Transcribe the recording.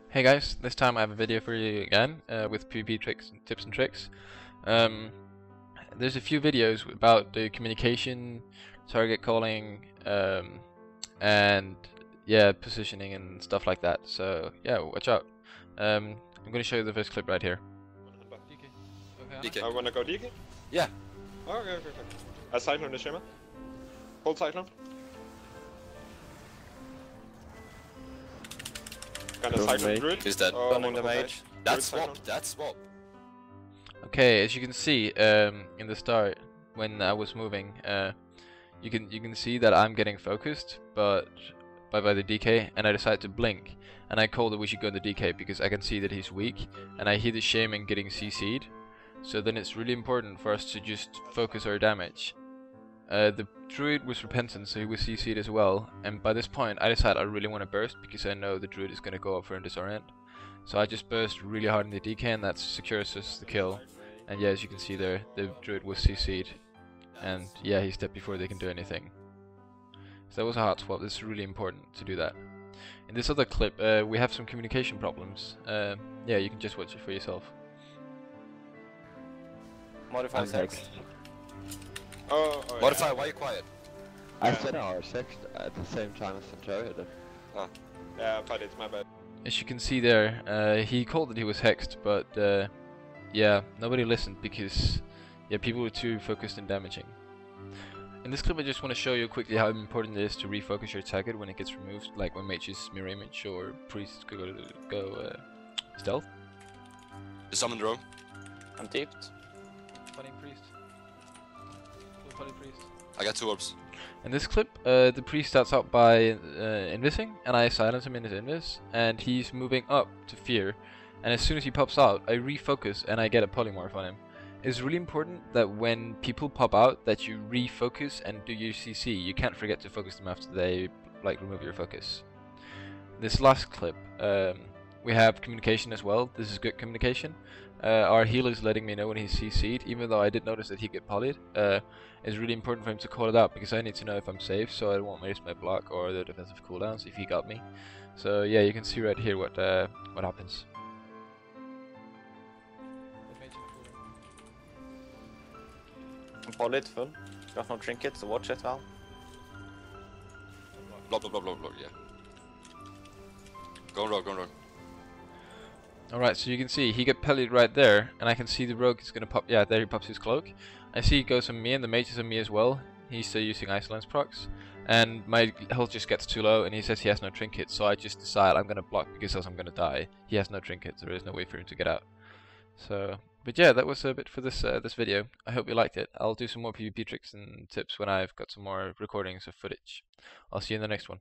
Hey guys, this time I have a video for you again with PvP tricks, tips and tricks. Um, there's a few videos about the communication, target calling, and yeah, positioning and stuff like that. So yeah, watch out. I'm going to show you the first clip right here. DK. I wanna go DK? Yeah. Okay. I Cyclone the Shimmer. Hold Cyclone. Gonna Cyclone Druid. Is that Burning the mage? That's Druid swap, that's swap. Okay, as you can see in the start when I was moving, you can see that I'm getting focused, but by the DK, and I decide to blink, and I call that we should go in the DK because I can see that he's weak, and I hear the shaman getting CC'd. So then it's really important for us to just focus our damage. The druid was repentant, so he was CC'd as well, and by this point I decide I really want to burst because I know the druid is going to go up for a disorient. So I just burst really hard in the DK, and that secures us the kill. And yeah, as you can see there, the druid was CC'd, and yeah, he stepped before they can do anything. So that was a hard swap. This is really important to do that. In this other clip, we have some communication problems. Yeah, you can just watch it for yourself. Modify text. Oh, Modify, yeah. why are you quiet? I said our text at the same time as Centurion. Yeah, but it's my bad. As you can see there, he called that he was hexed, but yeah, nobody listened because yeah, people were too focused in damaging. In this clip I just want to show you quickly how important it is to refocus your target when it gets removed, like when mages mirror image or priests go stealth. You summon drone. I'm deeped. Funny priest. Funny priest. I got 2 orbs. In this clip, the priest starts out by invising, and I silence him in his invis, and he's moving up to fear. And as soon as he pops out, I refocus and I get a polymorph on him. It's really important that when people pop out, that you refocus and do your CC. You can't forget to focus them after they remove your focus. This last clip, we have communication as well. This is good communication. Our healer is letting me know when he's CC'd, even though I did notice that he get polyed. It's really important for him to call it out because I need to know if I'm safe, so I won't waste my block or the defensive cooldowns if he got me. So yeah, you can see right here what happens. I'm polyed full. Got no trinket, so watch it, Val. Blah, yeah. Go on. Alright, so you can see he get pellied right there, and I can see the rogue is gonna pop. Yeah, there he pops his cloak. I see he goes on me, and the mage is on me as well. He's still using Isolance procs, and my health just gets too low, and he says he has no trinket, so I just decide I'm gonna block because else I'm gonna die. He has no trinket, so there is no way for him to get out. So, but yeah, that was a bit for this this video. I hope you liked it. I'll do some more PvP tricks and tips when I've got some more recordings of footage. I'll see you in the next one.